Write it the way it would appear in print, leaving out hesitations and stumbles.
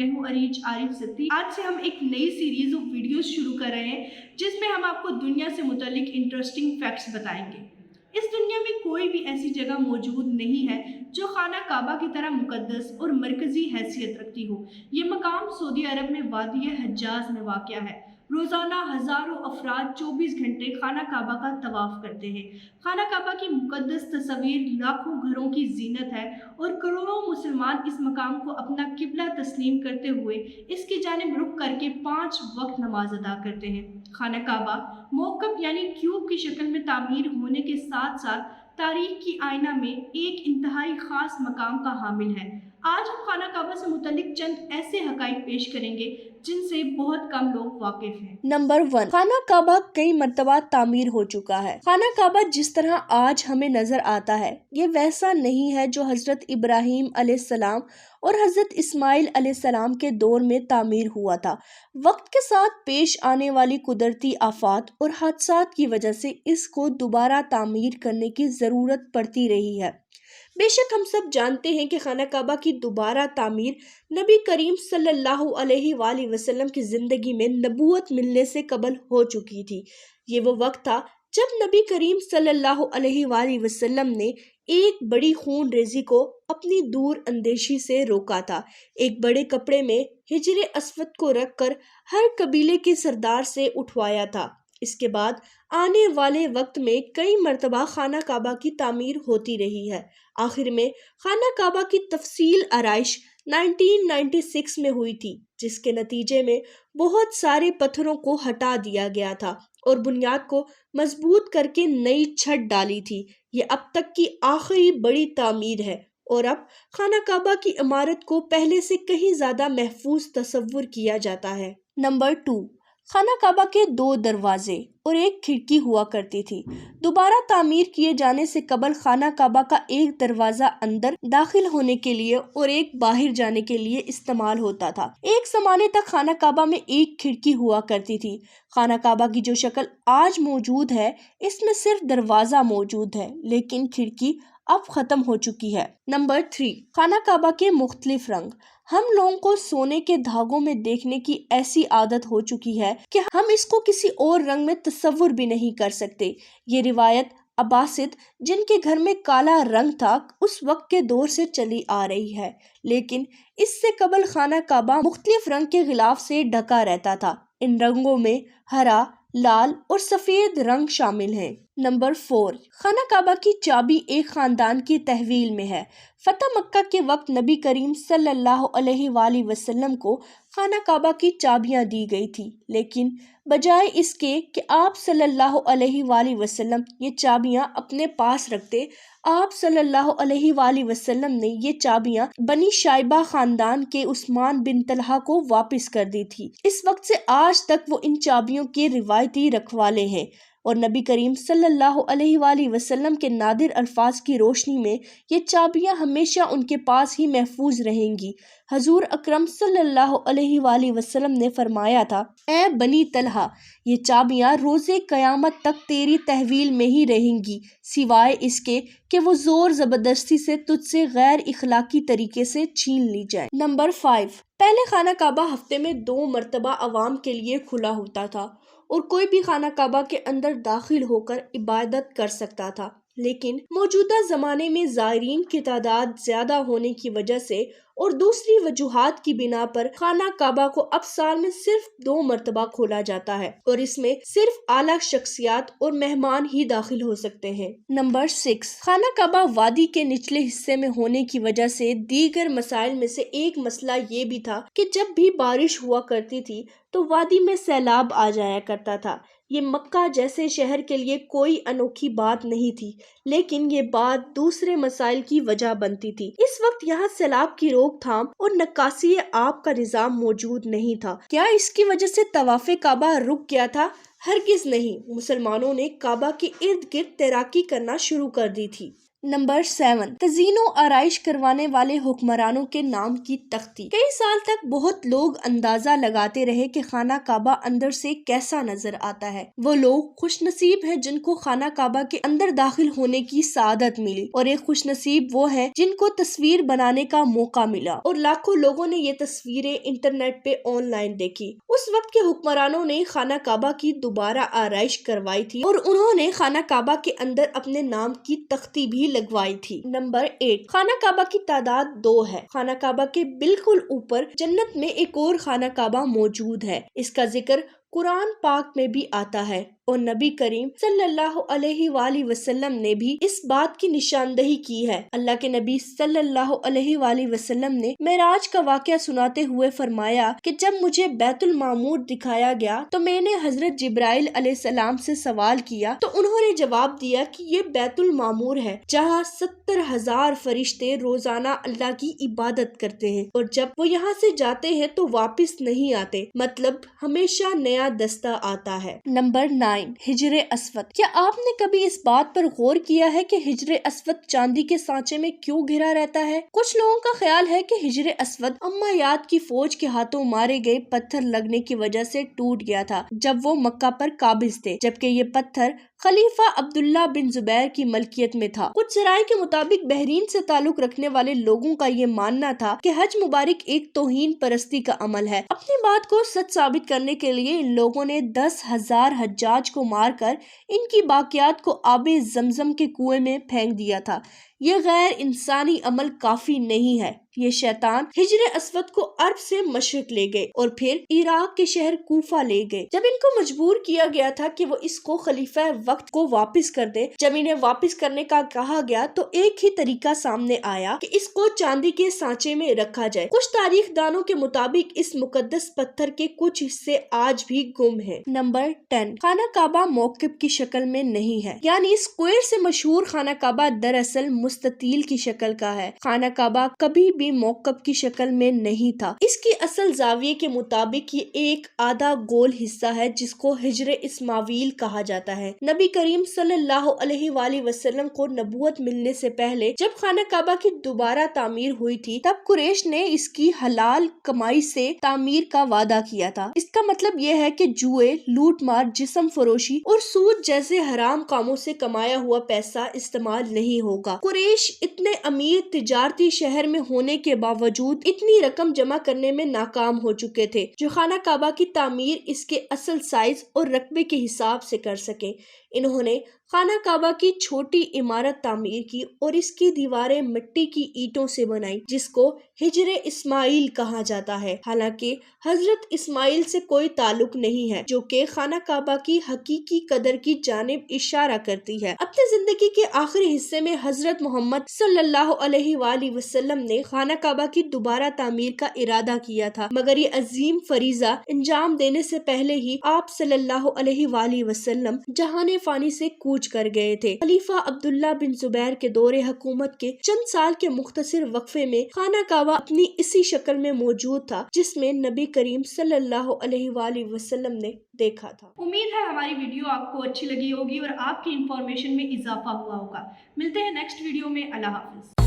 मैं हूं अरीज आरिफ सिद्दी। आज से हम एक नई सीरीज ऑफ वीडियोस शुरू कर रहे हैं जिसमें हम आपको दुनिया से मुतालिक इंटरेस्टिंग फैक्ट्स बताएंगे। इस दुनिया में कोई भी ऐसी जगह मौजूद नहीं है जो खाना काबा की तरह मुकद्दस और मरकजी हैसियत रखती हो। ये मकाम सऊदी अरब में वादी हज्जाज में वाक़या है। रोज़ाना हज़ारों अफराद 24 घंटे खाना काबा का तवाफ़ करते हैं। खाना काबा की मुकद्दस तस्वीर लाखों घरों की जीनत है और करोड़ों मुसलमान इस मकाम को अपना किबला तस्लीम करते हुए इसकी जानिब रुख करके 5 वक्त नमाज अदा करते हैं। खाना काबा मौकब यानी क्यूब की शक्ल में तामीर होने के साथ साथ तारीख की आईना में एक इंतहाई खास मकाम का हामिल है। आज हम खाना काबा से मुतल्लिक चंद ऐसे हकाइक पेश करेंगे जिनसे बहुत कम लोग वाकिफ हैं। नंबर 1, खाना काबा कई मर्तबा तामीर हो चुका है। खाना काबा जिस तरह आज हमें नजर आता है ये वैसा नहीं है जो हजरत इब्राहिम अलैहिस्सलाम और हजरत इस्माइल अलैहिस्सलाम के दौर में तामीर हुआ था। वक्त के साथ पेश आने वाली कुदरती आफात और हादसात की वजह से इसको दोबारा तामीर करने की जरूरत पड़ती रही है। बेशक हम सब जानते हैं कि खाना काबा की दोबारा तामीर नबी करीम सल्लल्लाहु अलैहि वसल्लम की जिंदगी में नबूवत मिलने से कबल हो चुकी थी। ये वो वक्त था जब नबी करीम सल्लल्लाहु अलैहि वसल्लम ने एक बड़ी खून रेजी को अपनी दूर अंदेशी से रोका था। एक बड़े कपड़े में हिजरे अस्वद को रखकर हर कबीले के सरदार से उठवाया था। इसके बाद आने वाले वक्त में कई मर्तबा खाना काबा की तामीर होती रही है। आखिर में खाना काबा की तफसील आराइश 1996 में हुई थी, जिसके नतीजे में बहुत सारे पत्थरों को हटा दिया गया था और बुनियाद को मजबूत करके नई छत डाली थी। ये अब तक की आखिरी बड़ी तामीर है और अब खाना काबा की इमारत को पहले से कहीं ज्यादा महफूज तस्वुर किया जाता है। नंबर 2, खाना काबा के 2 दरवाजे और एक खिड़की हुआ करती थी। दोबारा तामीर किए जाने से कबल खाना काबा का एक दरवाजा अंदर दाखिल होने के लिए और एक बाहर जाने के लिए इस्तेमाल होता था। एक ज़माने तक खाना काबा में एक खिड़की हुआ करती थी। खाना काबा की जो शक्ल आज मौजूद है इसमें सिर्फ दरवाजा मौजूद है, लेकिन खिड़की अब खत्म हो चुकी है। नंबर 3, खाना काबा के मुख्तलिफ रंग। हम लोगों को सोने के धागों में देखने की ऐसी आदत हो चुकी है कि हम इसको किसी और रंग में तस्वुर भी नहीं कर सकते। ये रिवायत अब्बासिद जिनके घर में काला रंग था उस वक्त के दौर से चली आ रही है, लेकिन इससे कबल खाना काबा मुख्तलिफ रंग के गिलाफ से ढका रहता था। इन रंगों में हरा, लाल और सफेद रंग शामिल हैं। नंबर 4, खाना काबा की चाबी एक खानदान की तहवील में है। फतह मक्का के वक्त नबी करीम सल्लल्लाहु अलैहि वसल्लम को खाना काबा की चाबियां दी गई थी, लेकिन बजाय इसके कि आप सल्लल्लाहु अलैहि वसल्लम ये चाबियां अपने पास रखते, आप सल्लल्लाहु अलैहि वसल्लम ने ये चाबियां बनी शाइबा खानदान के उस्मान बिन तलहा को वापस कर दी थी। इस वक्त से आज तक वो इन चाबियों के रिवायती रखवाले हैं और नबी करीम सल्लल्लाहु अलैहि वसल्लम के नादिर अल्फाज की रोशनी में ये चाबियां हमेशा उनके पास ही महफूज रहेंगी। हजूर अकरम सल्लल्लाहु अलैहि वसल्लम ने फरमाया था, ए बनी तलहा, ये चाबियां रोज़े क़यामत तक तेरी तहवील में ही रहेंगी, सिवाय इसके कि वो जोर जबरदस्ती से तुझसे गैर इखलाकी तरीके से छीन ली जाए। नंबर 5, पहले खाना काबा हफ्ते में 2 मरतबा अवाम के लिए खुला होता था और कोई भी खाना काबा के अंदर दाखिल होकर इबादत कर सकता था, लेकिन मौजूदा ज़माने में ज़ायरीन की तादाद ज़्यादा होने की वजह से और दूसरी वजूहात की बिना पर खाना काबा को अब साल में सिर्फ 2 मरतबा खोला जाता है और इसमें सिर्फ आला शख्सियात और मेहमान ही दाखिल हो सकते हैं। नंबर 6, खाना काबा वादी के निचले हिस्से में होने की वजह से दीगर मसाइल में से एक मसला ये भी था कि जब भी बारिश हुआ करती थी तो वादी में सैलाब आ जाया करता था। ये मक्का जैसे शहर के लिए कोई अनोखी बात नहीं थी, लेकिन ये बात दूसरे मसाइल की वजह बनती थी। इस वक्त यहाँ सैलाब की रोकथाम और नक्कासी आब का निजाम मौजूद नहीं था। क्या इसकी वजह से तवाफ़े काबा रुक गया था? हरगिज नहीं। मुसलमानों ने काबा के इर्द गिर्द तैराकी करना शुरू कर दी थी। नंबर 7, तज़ीनो आराइश करवाने वाले हुक्मरानों के नाम की तख्ती। कई साल तक बहुत लोग अंदाजा लगाते रहे कि खाना काबा अंदर से कैसा नजर आता है। वो लोग खुशनसीब हैं जिनको खाना काबा के अंदर दाखिल होने की सादत मिली, और एक खुशनसीब वो है जिनको तस्वीर बनाने का मौका मिला, और लाखों लोगों ने ये तस्वीरें इंटरनेट पे ऑनलाइन देखी। उस वक्त के हुक्मरानों ने खाना काबा की दोबारा आराइश करवाई थी, और उन्होंने खाना काबा के अंदर अपने नाम की तख्ती भी लगवाई थी। नंबर 8, खाना काबा की तादाद 2 है। खाना काबा के बिल्कुल ऊपर जन्नत में एक और खाना काबा मौजूद है। इसका जिक्र कुरान पाक में भी आता है, और नबी करीम सल्लल्लाहु अलैहि वसल्लम ने भी इस बात की निशानदही की है। अल्लाह के नबी सल्लल्लाहु अलैहि वसल्लम ने मेराज का वाक़या सुनाते हुए फरमाया कि जब मुझे बैतुल मामूर दिखाया गया तो मैंने हजरत जिब्राइल अलैहिस्सलाम से सवाल किया, तो उन्होंने जवाब दिया कि ये बैतुल मामूर है जहाँ 70,000 फरिश्ते रोजाना अल्लाह की इबादत करते हैं, और जब वो यहाँ से जाते हैं तो वापस नहीं आते, मतलब हमेशा नया दस्ता आता है। Number 9, हिजरे Aswad. क्या आपने कभी इस बात पर गौर किया है कि हिजरे अस्वद चांदी के सांचे में क्यों घिरा रहता है? कुछ लोगों का ख्याल है कि हिजरे अस्वद उम्मय्याद की फौज के हाथों मारे गए पत्थर लगने की वजह से टूट गया था जब वो मक्का पर काबिज थे, जबकि ये पत्थर खलीफा अब्दुल्ला बिन जुबैर की मलकियत में था। कुछ ज़राए के मुताबिक बहरीन से ताल्लुक रखने वाले लोगों का ये मानना था कि हज मुबारक एक तौहीन परस्ती का अमल है। अपनी बात को सच साबित करने के लिए इन लोगों ने 10,000 हज्जाज को मारकर इनकी बाकियात को आबे जमजम के कुएं में फेंक दिया था। ये गैर इंसानी अमल काफी नहीं है। ये शैतान हिजरे अस्वद को अरब से मशरिक ले गए और फिर इराक के शहर कूफा ले गए। जब इनको मजबूर किया गया था कि वो इसको खलीफा वक्त को वापस कर दे, जब इन्हें वापस करने का कहा गया तो एक ही तरीका सामने आया कि इसको चांदी के सांचे में रखा जाए। कुछ तारीख दानों के मुताबिक इस मुकद्दस पत्थर के कुछ हिस्से आज भी गुम हैं। नंबर 10, खाना काबा मौकिब की शक्ल में नहीं है, यानी स्क्वायर से मशहूर खाना काबा दरअसल मुस्ततील की शक्ल का है। खाना काबा कभी भी मौकब की शक्ल में नहीं था। इसकी असल जाविये के मुताबिक ये एक आधा गोल हिस्सा है जिसको हिजरे इस्माविल कहा जाता है। नबी करीम सल्लल्लाहु अलैहि वसल्लम को नबूवत मिलने से पहले जब खाना काबा की दोबारा तामीर हुई थी तब कुरैश ने इसकी हलाल कमाई से तामीर का वादा किया था। इसका मतलब यह है कि जुए, लूट मार, जिस्म फरोशी और सूद जैसे हराम कामों से कमाया हुआ पैसा इस्तेमाल नहीं होगा। कुरैश इतने अमीर तिजारती शहर में होने के बावजूद इतनी रकम जमा करने में नाकाम हो चुके थे जो खाना काबा की तामीर इसके असल साइज और रकबे के हिसाब से कर सके। इन्होंने खाना काबा की छोटी इमारत तामीर की और इसकी दीवारें मिट्टी की ईंटों से बनाई जिसको हिजरे इस्माइल कहा जाता है। हालांकि हजरत इस्माइल से कोई ताल्लुक नहीं है, जो कि खाना काबा की हकीकी कदर की जानिब इशारा करती है। अपनी जिंदगी के आखिरी हिस्से में हजरत मोहम्मद सल्लल्लाहु अलैहि वसल्लम ने खाना काबा की दोबारा तामीर का इरादा किया था, मगर ये अजीम फरीजा अंजाम देने से पहले ही आप सल्लल्लाहु अलैहि वसल्लम जहाने फानी से कूच कर गए थे। खलीफा अब्दुल्ला बिन जुबैर के दौरे हुकूमत के चंद साल के मुख्तसर वक्फे में खाना काबा अपनी इसी शक्ल में मौजूद था जिसमें नबी करीम सल्लल्लाहु अलैहि वसल्लम ने देखा था। उम्मीद है हमारी वीडियो आपको अच्छी लगी होगी और आपकी इंफॉर्मेशन में इजाफा हुआ होगा। मिलते हैं नेक्स्ट वीडियो में। अल्लाह हाफिज।